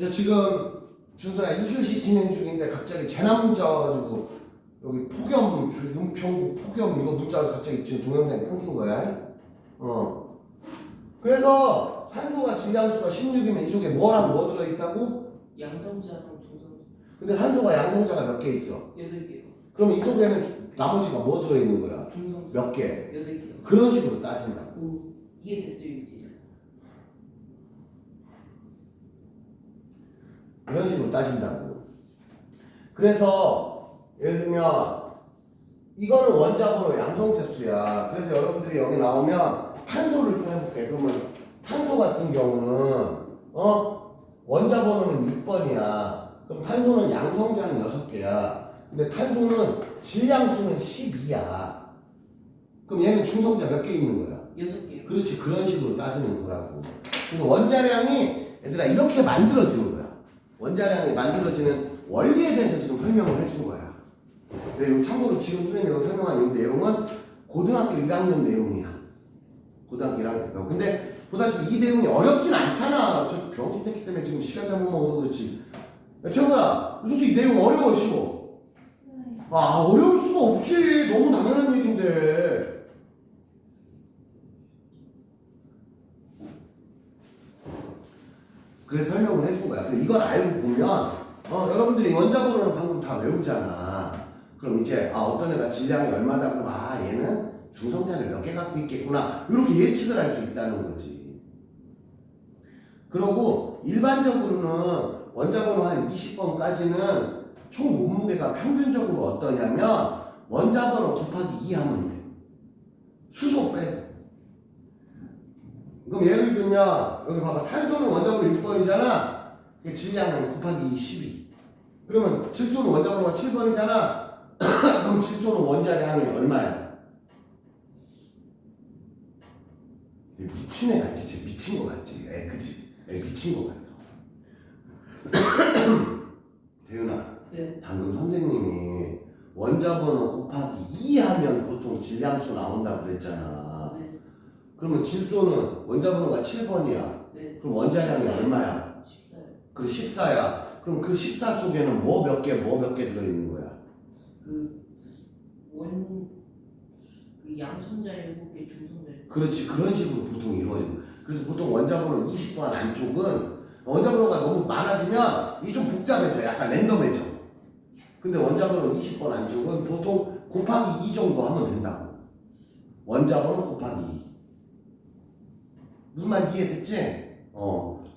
야, 지금 준서야 2교시 진행 중인데 갑자기 재난 문자 와가지고 여기 폭염, 은평구 폭염 이거 문자가 갑자기 지금 동영상이 끊긴 거야. 그래서 산소가 질량수가 16이면 이 속에 뭐랑 뭐 들어있다고? 양성자랑 중성자 근데 산소가 양성자가 몇 개 있어? 8개요. 그럼 이 속에는 나머지가 뭐 들어있는 거야? 중성자 몇 개? 8개요. 그런 식으로 따진다고. 이해됐어요 이제. 이런 식으로 따진다고. 그래서 예를 들면 이거는 원자번호 양성체수야. 그래서 여러분들이 여기 나오면 탄소를 또 해볼게. 그러면 탄소 같은 경우는 원자번호는 6번이야. 그럼 탄소는 양성자는 6개야. 근데 탄소는 질량수는 12야. 그럼 얘는 중성자 몇 개 있는 거야? 6개요. 그렇지. 그런 식으로 따지는 거라고. 그래서 원자량이 얘들아 이렇게 만들어지는 거야. 원자량이 만들어지는 원리에 대해서 지금 설명을 해준 거야. 네, 참고로 지금 선생님이 설명한 이 내용은 고등학교 1학년 내용이야. 고등학교 1학년 때 배워. 근데 보다시피 이 내용이 어렵진 않잖아. 저 병신 새끼 때문에 지금 시간 잘못 먹어서 그렇지. 야, 채호야, 솔직히 이 내용 어려워, 쉬워? 아, 어려울 수가 없지. 너무 당연한 얘기인데. 그래서 설명을 해준 거야. 이걸 알고 보면 여러분들이 원자번호는 방금 다 외우잖아. 그럼 이제 어떤 애가 질량이 얼마다 그러면 얘는 중성자를 몇 개 갖고 있겠구나 이렇게 예측을 할 수 있다는 거지. 그러고 일반적으로는 원자번호 한 20번까지는 총 몸무게가 평균적으로 어떠냐면 원자번호 곱하기 2 하면 돼. 수소 빼. 그럼 예를 들면 여기 봐봐. 탄소는 원자번호 6번이잖아. 질량은 곱하기 2 12. 그러면 질소는 원자번호가 7번이잖아. 그럼 질소는 원자량이 얼마야? 미친 애 같지? 쟤 미친 거 같지? 그치? 미친 거 같아. 대윤아, 네. 방금 선생님이 원자번호 곱하기 2 하면 보통 질량수 나온다고 그랬잖아. 네. 그러면 질소는 원자번호가 7번이야. 네. 그럼 원자량이 얼마야? 14요. 그 14야. 그럼 그 14 속에는 뭐 몇 개 들어있는 거야? 양성자 7개, 중성자 7개. 그렇지. 그런 식으로 보통 이루어지는. 그래서 보통 원자번호 20번 안쪽은 원자번호가 너무 많아지면 이게 좀 복잡해져. 약간 랜덤해져. 근데 원자번호 20번 안쪽은 보통 곱하기 2 정도 하면 된다고. 원자번호 곱하기 2. 무슨 말 이해됐지?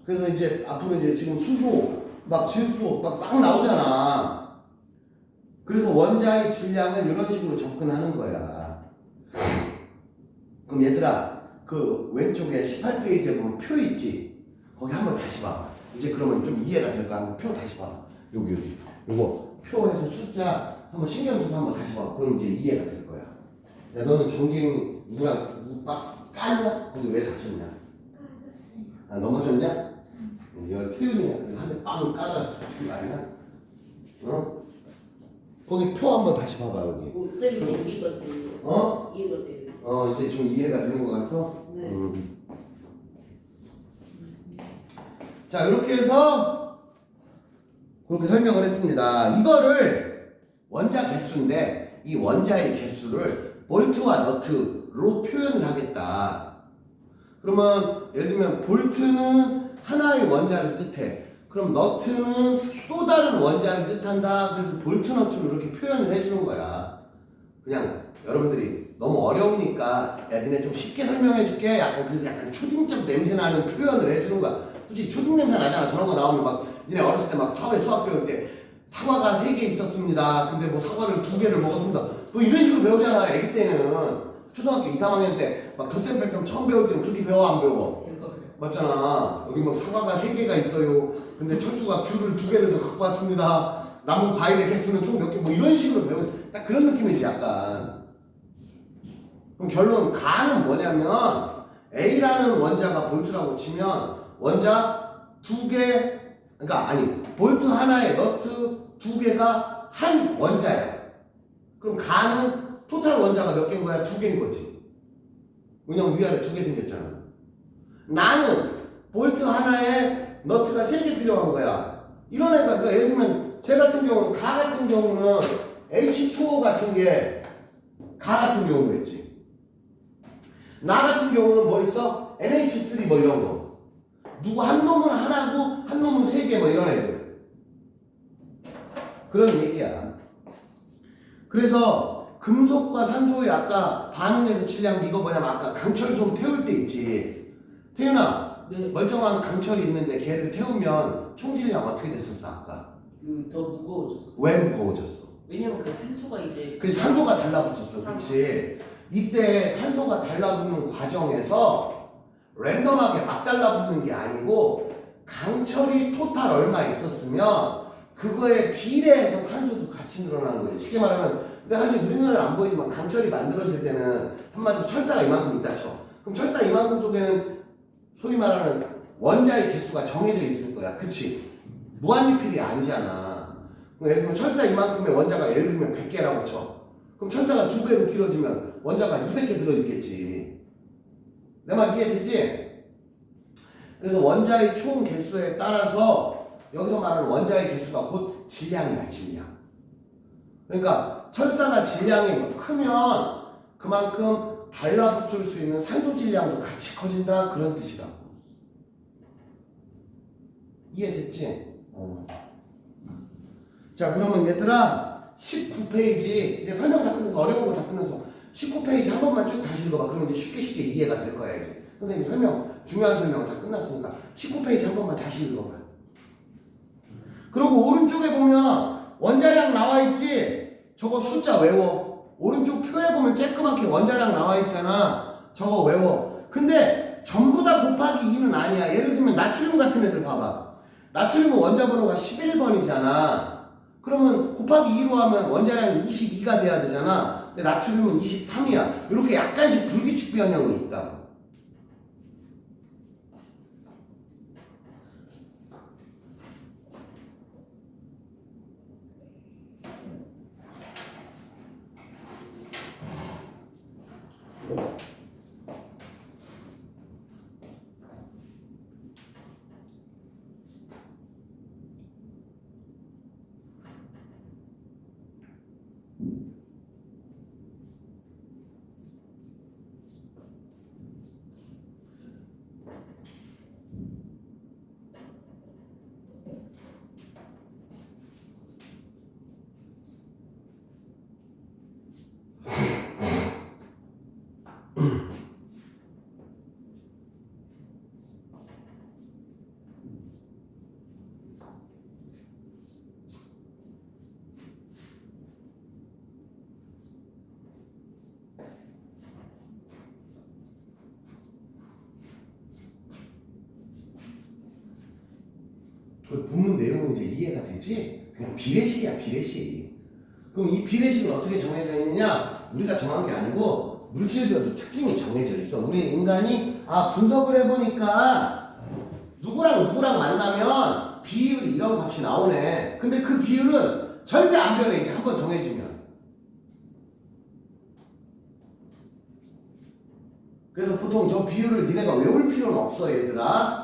그래서 이제 앞으로 이제 지금 수소, 막 질소 막 나오잖아. 그래서 원자의 질량을 이런 식으로 접근하는 거야. 그럼 얘들아, 그 왼쪽에 18페이지에 보면 표 있지? 거기 한번 다시 봐봐. 이제 그러면 좀 이해가 될 거야. 한번 표 다시 봐봐. 여기. 요거 표에서 숫자 한번 신경 써서 한번 다시 봐봐. 그럼 이제 이해가 될 거야. 야, 너는 전갱이 누구랑 막 깠냐? 근데 왜 다쳤냐? 넘어졌냐? 태윤이야. 한 대 빵 까다 다친 거 아니야? 거기 표 한번 다시 봐봐, 여기. 선생님 이해가 돼요. 이해가 돼요. 이제 좀 이해가 되는 것 같아? 네. 자, 이렇게 해서 그렇게 설명을 했습니다. 이거를 원자 개수인데 이 원자의 개수를 볼트와 너트로 표현을 하겠다. 그러면 예를 들면 볼트는 하나의 원자를 뜻해. 그럼 너트는 또 다른 원자를 뜻한다. 그래서 볼트 너트로 이렇게 표현을 해주는 거야. 그냥 여러분들이 너무 어려우니까 야, 니네 좀 쉽게 설명해 줄게. 그래서 약간 초딩적 냄새 나는 표현을 해주는 거야. 솔직히 초딩 냄새 나잖아. 저런 거 나오면 막 니네 어렸을 때 막 처음에 수학 배울 때 사과가 3개 있었습니다. 근데 뭐 사과를 2개를 먹었습니다. 뭐 이런 식으로 배우잖아. 애기 때는. 초등학교 2, 3학년 때 막 덧셈뺄셈 처음 배울 때는 그렇게 배워 안 배워? 맞잖아. 여기 막 사과가 3개가 있어요. 근데 철수가 귤을 2개를 더 갖고 왔습니다. 남은 과일의 개수는 총 몇 개? 뭐 이런 식으로 배우는 딱 그런 느낌이지 약간. 그럼 결론 가는 뭐냐면 A라는 원자가 볼트라고 치면 원자 2개, 그러니까 아니 볼트 하나에 너트 2개가 한 원자야. 그럼 가는 토탈 원자가 몇 개인 거야? 2개인 거지. 왜냐면 위아래 2개 생겼잖아. 나는 볼트 하나에 너트가 3개 필요한 거야. 이런 애가, 그러니까 예를 들면, 쟤 같은 경우는, 가 같은 경우는 H2O 같은 게, 가 같은 경우겠지. 나 같은 경우는 뭐 있어? NH3 뭐 이런 거. 누구 한 놈은 하나고, 한 놈은 3개 뭐 이런 애들. 그런 얘기야. 그래서, 금속과 산소의 아까 반응에서 질량 이거 뭐냐면 아까 강철솜 태울 때 있지. 태윤아, 네. 멀쩡한 강철이 있는데 걔를 태우면 총질량 어떻게 됐었어 아까? 그 더 무거워졌어. 왜 무거워졌어? 왜냐면 그 산소가 이제 그래서 산소가 달라붙었어. 그치? 이때 산소가 달라붙는 과정에서 랜덤하게 막 달라붙는 게 아니고 강철이 토탈 얼마 있었으면 그거에 비례해서 산소도 같이 늘어나는 거지. 쉽게 말하면 근데 사실 우리 눈에는 안 보이지만 강철이 만들어질 때는 한마디로 철사가 이만큼 있다 쳐. 그럼 철사 이만큼 속에는 소위 말하는 원자의 개수가 정해져 있을 거야. 그치? 무한리필이 아니잖아. 예를 들면 철사 이만큼의 원자가 예를 들면 100개라고 쳐. 그럼 철사가 2배로 길어지면 원자가 200개 들어있겠지. 내 말 이해되지? 그래서 원자의 총 개수에 따라서 여기서 말하는 원자의 개수가 곧 질량이야, 질량. 그러니까 철사가 질량이 크면 그만큼 달라붙을 수 있는 산소 질량도 같이 커진다 그런 뜻이라고. 이해됐지? 자 그러면 얘들아 19페이지 이제 설명 다 끝내서 어려운 거 다 끝내서 19페이지 한 번만 쭉 다시 읽어봐. 그러면 이제 쉽게 이해가 될 거야 이제. 선생님 설명 중요한 설명은 다 끝났으니까 19페이지 한 번만 다시 읽어봐. 그리고 오른쪽에 보면 원자량 나와 있지? 저거 숫자 외워. 오른쪽 표에 보면 쬐끄맣게 원자량 나와 있잖아. 저거 외워. 근데 전부 다 곱하기 2는 아니야. 예를 들면 나트륨 같은 애들 봐봐. 나트륨은 원자 번호가 11번이잖아. 그러면 곱하기 2로 하면 원자량이 22가 돼야 되잖아. 근데 나트륨은 23이야. 이렇게 약간씩 불규칙 변형이 있다. 그 본문 내용은 이제 이해가 되지? 그냥 비례식이야, 비례식. 그럼 이 비례식은 어떻게 정해져 있느냐? 우리가 정한 게 아니고 물질별도 특징이 정해져 있어. 우리 인간이 분석을 해보니까 누구랑 만나면 비율이 이런 값이 나오네. 근데 그 비율은 절대 안 변해 이제 한번 정해지면. 그래서 보통 저 비율을 니네가 외울 필요는 없어 얘들아.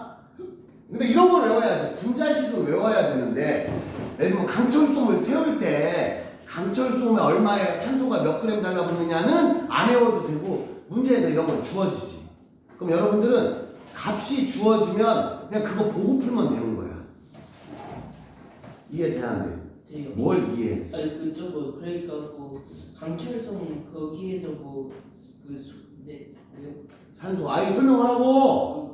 근데 이런 걸 외워야지. 분자식을 외워야 되는데 예를 들면 강철솜을 태울 때 강철솜에 얼마의 산소가 몇 그램 달라붙느냐는 안 외워도 되고 문제에서 이런 건 주어지지. 그럼 여러분들은 값이 주어지면 그냥 그거 보고 풀면 되는 거야. 이해 돼 안 돼? 돼요. 뭘 이해했어? 아니 그 저거 그러니까 뭐 강철성 거기에서 네 왜요? 산소 아이 설명하라고.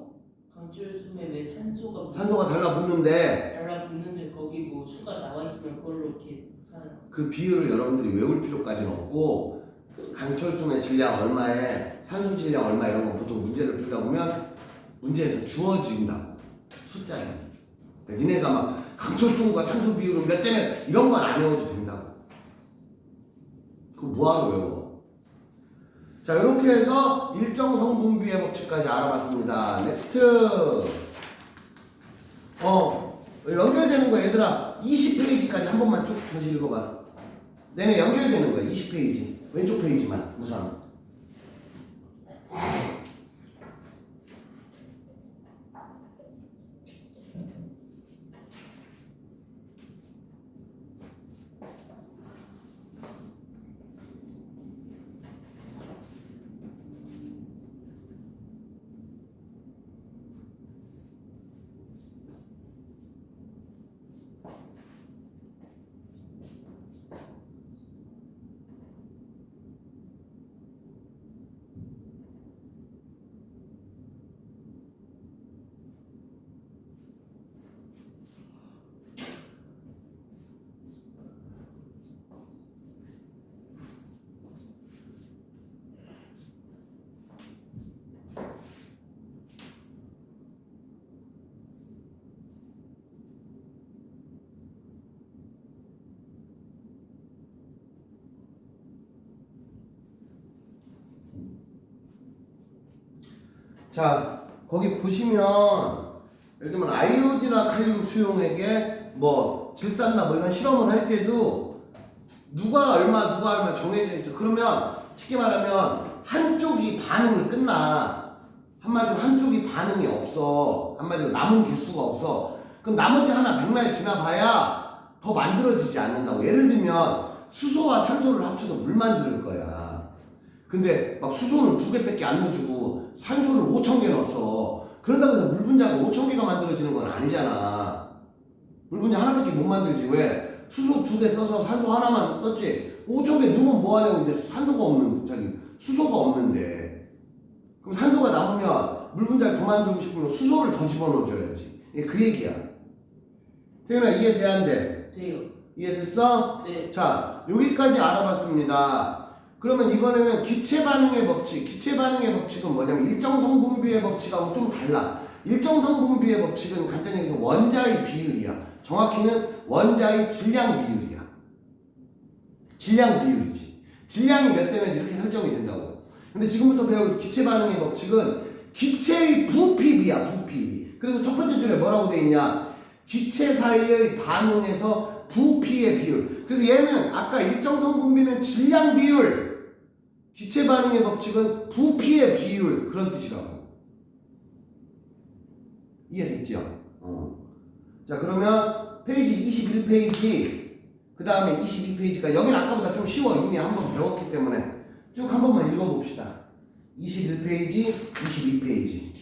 강철솜에 왜 산소가 달라붙는데 달라붙는데 거기 뭐 수가 나와 있으면 그걸로 이렇게 사요. 그 비율을 여러분들이 외울 필요까지는 없고 강철솜의 질량 얼마에 산소 질량 얼마 이런 거 보통 문제를 풀다 보면 문제에서 주어진다. 숫자에. 니네가 막 강철솜과 산소 비율은 몇 대면 이런 건 안 외워도 된다고. 그거 뭐하러 외워? 자 이렇게 해서 일정 성분비의 법칙까지 알아봤습니다. 넥스트. 연결되는 거 얘들아 20페이지까지 한 번만 쭉 다시 읽어봐. 내내 연결되는 거야. 20페이지 왼쪽 페이지만 우선. 자, 거기 보시면 예를 들면 아이오디나 칼륨 수용액에 뭐 질산나 뭐 이런 실험을 할 때도 누가 얼마 정해져 있어. 그러면 쉽게 말하면 한쪽이 반응이 끝나. 한마디로 한쪽이 반응이 없어. 한마디로 남은 개수가 없어. 그럼 나머지 하나 백날 지나봐야 더 만들어지지 않는다고. 예를 들면 수소와 산소를 합쳐서 물 만들 거야. 근데 막 수소는 2개밖에 안 넣어주고 산소를 5,000개 넣었어. 그런다고 해서 물 분자가 5,000개가 만들어지는 건 아니잖아. 물 분자 하나밖에 못 만들지. 왜? 수소 2개 써서 산소 하나만 썼지. 5,000개 넣으면 뭐하냐고. 이제 산소가 없는, 수소가 없는데. 그럼 산소가 남으면 물 분자를 더 만들고 싶으면 수소를 더 집어넣어줘야지. 그 얘기야. 태윤아, 이해돼 안 돼? 돼요. 이해됐어? 네. 자, 여기까지 알아봤습니다. 그러면 이번에는 기체 반응의 법칙. 기체 반응의 법칙은 뭐냐면 일정 성분비의 법칙하고 좀 달라. 일정 성분비의 법칙은 간단히 얘기해서 원자의 비율이야. 정확히는 원자의 질량 비율이야. 질량 비율이지. 질량이 몇 대면 이렇게 설정이 된다고. 근데 지금부터 배울 기체 반응의 법칙은 기체의 부피비야. 부피비. 그래서 첫 번째 줄에 뭐라고 돼 있냐? 기체 사이의 반응에서 부피의 비율. 그래서 얘는 아까 일정 성분비는 질량 비율, 기체 반응의 법칙은 부피의 비율, 그런 뜻이라고. 이해됐죠? 자, 그러면 페이지 21페이지, 그 다음에 22페이지가 여기는 아까보다 좀 쉬워. 이미 한번 배웠기 때문에 쭉 한 번만 읽어봅시다. 21페이지, 22페이지.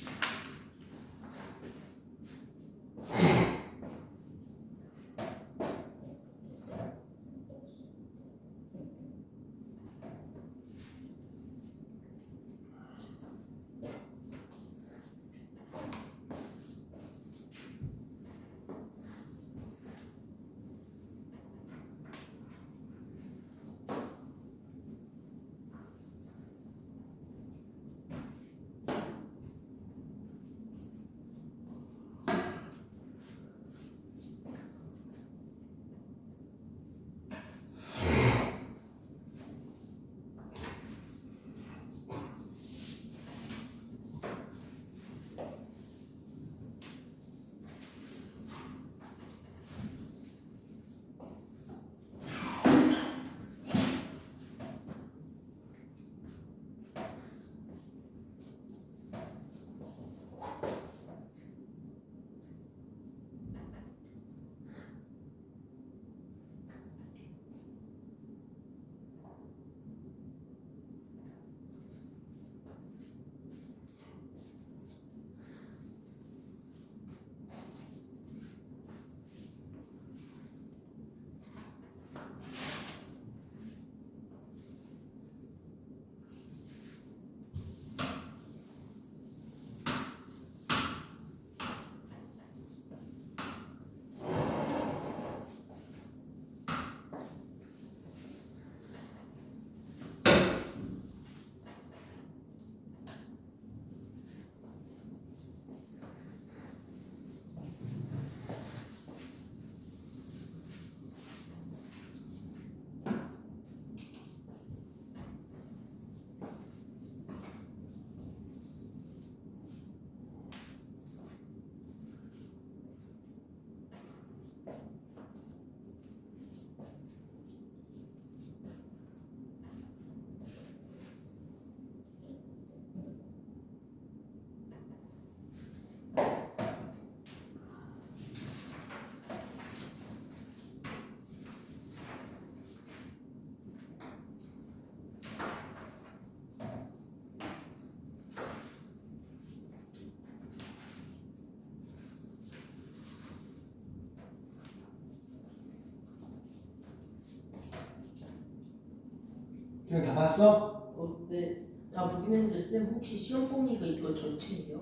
지금 다 봤어? 네. 다 보긴 했는데 쌤 혹시 시험 범위가 이거 전체예요?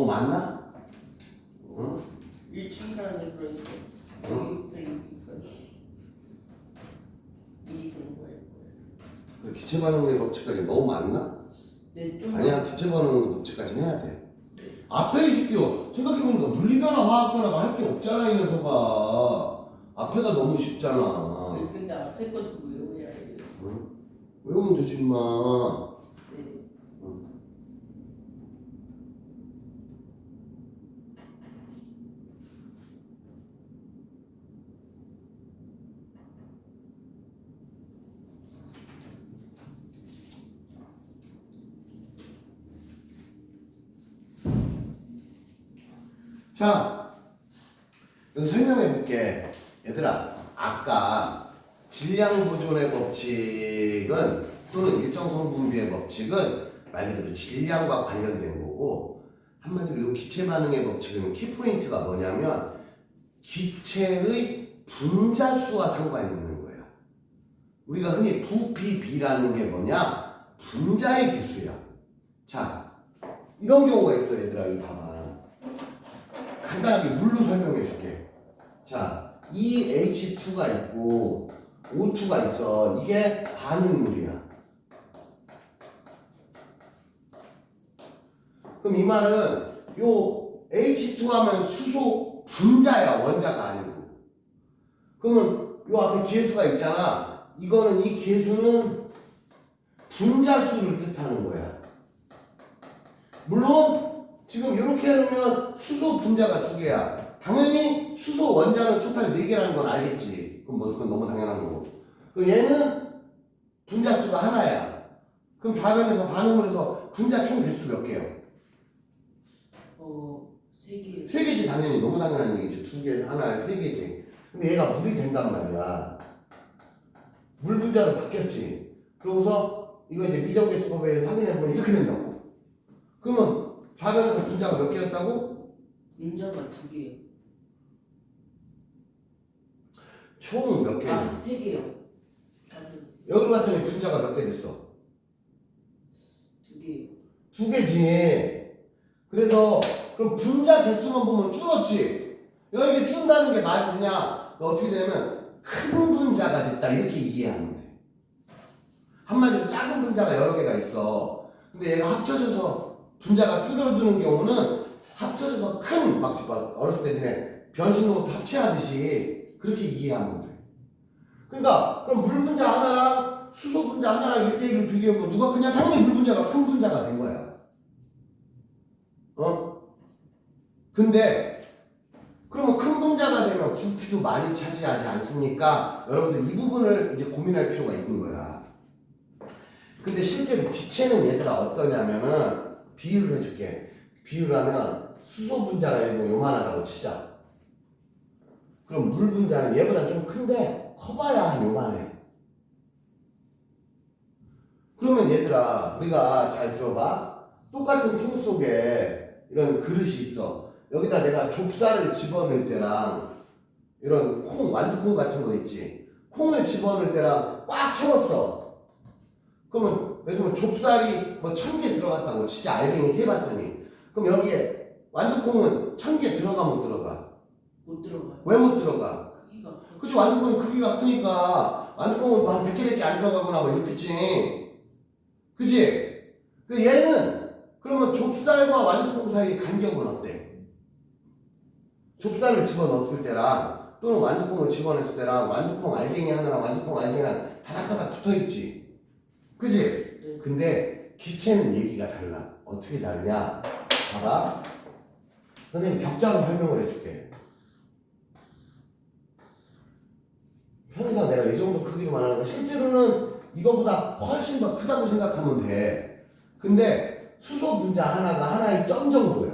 맞나? 1층이라는 그러니까 여기부터 여기까지 이 공부할 거예요. 기체 반응의 법칙까지 너무 많나? 네, 좀 아니야, 기체 반응의 법칙까지 해야 돼. 앞에 이 새끼요. 생각해보니까 물리변화, 화학변화가 할 게 없잖아, 이 녀석아. 앞에가 너무 쉽잖아. 네, 근데 앞에 것도 외워야 해요. 외우면 되지, 임마. 네. 자, 여기 설명해 볼게. 얘들아, 아까 질량 보존의 법칙은 또는 일정 성분비의 법칙은 말 그대로 질량과 관련된 거고, 한마디로 이 기체 반응의 법칙은 키포인트가 뭐냐면 기체의 분자수와 상관이 있는 거예요. 우리가 흔히 부피비라는 게 뭐냐? 분자의 개수야. 자, 이런 경우가 있어. 얘들아, 이거 봐봐. 간단하게 물로 설명해 줄게. 자, 이 H2가 있고 O2가 있어. 이게 반응물이야. 그럼 이 말은 요 H2 하면 수소 분자야, 원자가 아니고. 그러면 요 앞에 계수가 있잖아. 이거는 이 계수는 분자수를 뜻하는 거야. 물론 지금 이렇게 해놓으면 수소 분자가 2개야. 당연히 수소 원자는 토탈 4개라는 건 알겠지. 그건 너무 당연한 거고. 그럼 얘는 분자수가 하나야. 그럼 좌변에서 반응물에서 분자 총 개수 몇 개요? 3개. 3개지 당연히. 너무 당연한 얘기지. 2개, 하나에 3개지. 근데 얘가 물이 된단 말이야. 물 분자로 바뀌었지. 그러고서 이거 이제 미정계수법에 확인해보면 이렇게 된다고. 그러면 좌변에서 분자가 몇 개였다고? 분자가 2개요. 총 몇 개? 3개요. 여기로 갔더니 분자가 몇 개 됐어? 2개요. 2개지. 그래서 그럼 분자 개수만 보면 줄었지. 여기 준다는 게 말이 되냐? 어떻게 되냐면 큰 분자가 됐다 이렇게 이해하면 돼. 한마디로 작은 분자가 여러 개가 있어. 근데 얘가 합쳐져서 분자가 줄어드는 경우는 합쳐져서 큰, 막 어렸을 때 니네 변신로봇 합체하듯이 그렇게 이해하면 돼. 그러니까 그럼 물 분자 하나랑 수소 분자 하나랑 1대1로 비교해보면 누가 그냥 당연히 물 분자가 큰 분자가 된 거야. 근데 그러면 큰 분자가 되면 부피도 많이 차지하지 않습니까? 여러분들 이 부분을 이제 고민할 필요가 있는 거야. 근데 실제로 기체는 얘들아 어떠냐면은 비유를 해줄게. 비유를 하면 수소 분자가 요만하다고 치자. 그럼 물 분자는 얘보다 좀 큰데 커봐야 한 요만해. 그러면 얘들아 우리가 잘 들어봐. 똑같은 통 속에 이런 그릇이 있어. 여기다 내가 좁쌀을 집어넣을 때랑 이런 콩, 완두콩 같은 거 있지. 콩을 집어넣을 때랑 꽉 채웠어. 그러면 예를 들면 좁쌀이 뭐 1000개 들어갔다고 진짜 알갱이 세봤더니 그럼 여기에 완두콩은 1000개 들어가 못 들어가? 못 들어가요. 왜 못 들어가? 크기가 커. 그치, 완두콩이 크기가 크니까 완두콩은 한 100개밖에 안 들어가거나 뭐 이렇겠지. 그치? 그 얘는 그러면 좁쌀과 완두콩 사이 간격은 어때? 좁쌀을 집어넣었을 때랑 또는 완두콩을 집어넣었을 때랑 완두콩 알갱이 하나랑 완두콩 알갱이 하나 다닥다닥 붙어있지. 그치? 네. 근데 기체는 얘기가 달라. 어떻게 다르냐? 봐봐. 선생님 격자로 설명을 해줄게. 편의상 내가 이 정도 크기로 말하는 거 실제로는 이거보다 훨씬 더 크다고 생각하면 돼. 근데 수소 분자 하나가 하나의 점 정도야.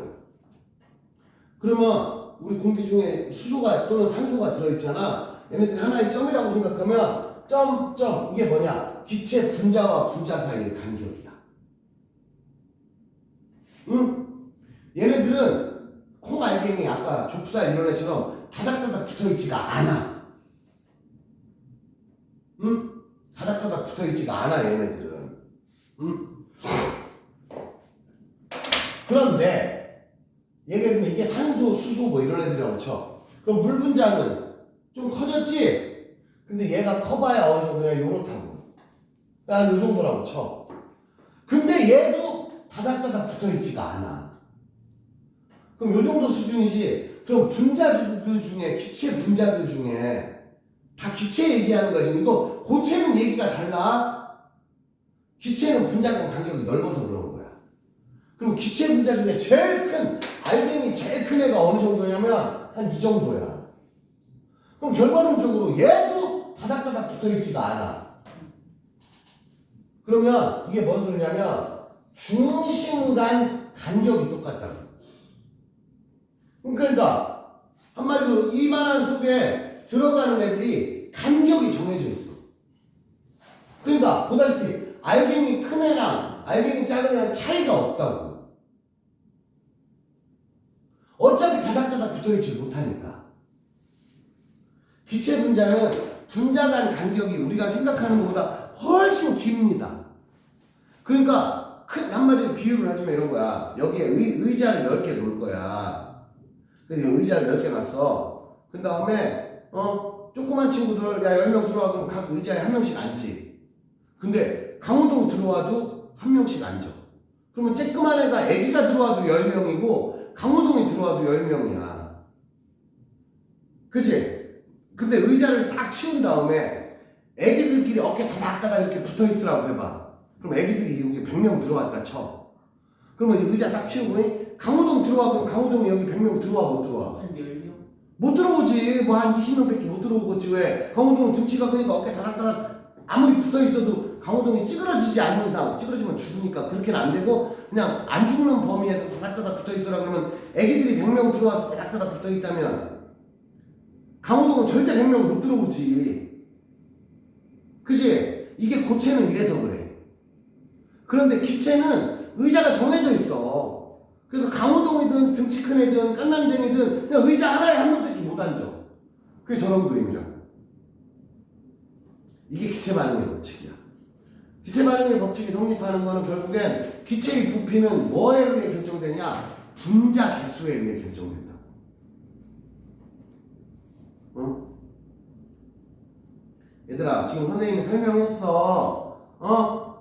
그러면 우리 공기 중에 수소가 또는 산소가 들어있잖아. 얘네들이 하나의 점이라고 생각하면 점 이게 뭐냐? 기체 분자와 분자 사이의 간격이야. 응? 얘네들은 콩알갱이 아까 좁쌀 이런 애처럼 다닥다닥 붙어있지가 않아. 응? 다닥다닥 붙어있지가 않아 얘네들은. 응? 그런데 얘기하면 이게 산소, 수소 뭐 이런 애들이라고 쳐. 그럼 물 분자는 좀 커졌지? 근데 얘가 커봐야 어느 정도냐? 요렇다고. 한 요 정도라고 쳐. 근데 얘도 다닥다닥 붙어있지가 않아. 그럼 요 정도 수준이지. 그럼 분자들 중에, 기체 분자들 중에 다 기체 얘기하는 거지. 이거 고체는 얘기가 달라. 기체는 분자 간격이 넓어서 그런 거야. 그럼 기체 분자 중에 제일 큰 알갱이 제일 큰 애가 어느 정도냐면 한 이 정도야. 그럼 결과론적으로 얘도 다닥다닥 붙어있지가 않아. 그러면 이게 뭔 소리냐면 중심 간 간격이 똑같다고. 그러니까 한마디로 이만한 속에 들어가는 애들이 간격이 정해져 있어. 그러니까 보다시피 알갱이 큰 애랑 알갱이 작은 애랑 차이가 없다고. 어차피 다닥다닥 붙어있지 못하니까. 기체 분자는 분자 간 간격이 우리가 생각하는 것보다 훨씬 깁니다. 그러니까 한마디로 비유를 하자면 이런 거야. 여기에 의자를 10개 놓을 거야. 근데 의자를 10개 놨어. 그 다음에 조그만 친구들 야 10명 들어와 그러면 각 의자에 한 명씩 앉지. 근데 강호동 들어와도 한 명씩 앉아. 그러면 쬐끄만 애가 애기가 들어와도 10명이고 강호동이 들어와도 10명이야. 그치? 근데 의자를 싹 치운 다음에 애기들끼리 어깨 다닥다닥 이렇게 붙어있으라고 해봐. 그럼 애기들이 여기 100명 들어왔다 쳐. 그러면 의자 싹 치우고 강호동 들어와 그럼 강호동이 여기 100명 들어와 못 들어와? 한 10명? 못 들어오지. 뭐 한 20명밖에 못 들어오겠지. 왜? 강호동은 등치가 크니까 어깨 다닥다닥 아무리 붙어있어도 강호동이 찌그러지지 않는 이상 찌그러지면 죽으니까 그렇게는 안 되고 그냥 안 죽는 범위에서 다닥다닥 붙어있으라 그러면 애기들이 100명 들어와서 다닥다닥 붙어있다면 강호동은 절대 100명 못 들어오지. 그치? 이게 고체는 이래서 그래. 그런데 기체는 의자가 정해져 있어. 그래서 강호동이든 등치 큰 애든 깐난쟁이든 그냥 의자 하나에 한 명밖에 못 앉아. 그게 저런 그림이라. 이게 기체 반응의 법칙이야. 기체 반응의 법칙이 성립하는 거는 결국엔 기체의 부피는 뭐에 의해 결정되냐? 분자 개수에 의해 결정된다. 응? 얘들아 지금 선생님이 설명했어.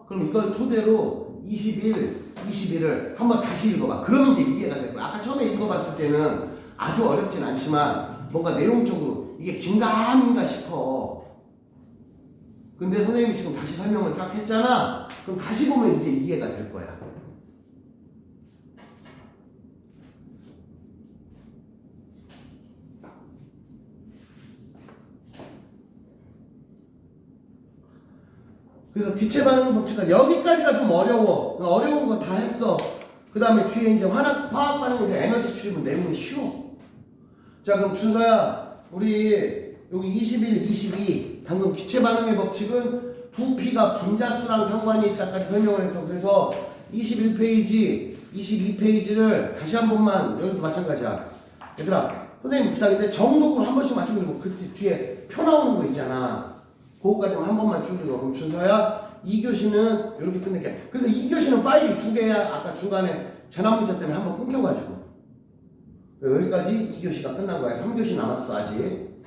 그럼 이걸 토대로 21, 21을 한번 다시 읽어봐. 그러면 이제 이해가 될 거야. 아까 처음에 읽어봤을 때는 아주 어렵진 않지만 뭔가 내용적으로 이게 긴가민가 싶어. 근데 선생님이 지금 다시 설명을 쫙 했잖아. 그럼 다시 보면 이제 이해가 될 거야. 그래서 기체 반응 법칙은 여기까지가 좀 어려워. 어려운 거 다 했어. 그 다음에 뒤에 이제 화학 반응에서 에너지 출입은 내용이 쉬워. 자, 그럼 준서야, 우리 여기 21, 22 방금 기체 반응의 법칙은 부피가 분자수랑 상관이 있다까지 설명을 했어. 그래서 21페이지, 22페이지를 다시 한 번만 여기도 마찬가지야. 얘들아, 선생님 부탁인데 정독을 한 번씩 맞추고 그 뒤에 표 나오는 거 있잖아. 그거까지만 한 번만 쭉 읽어. 그럼 준서야 2교시는 이렇게 끝낼게. 그래서 2교시는 파일이 2개야. 아까 중간에 전환 문자 때문에 한 번 끊겨가지고 여기까지 2교시가 끝난 거야. 3교시 남았어 아직.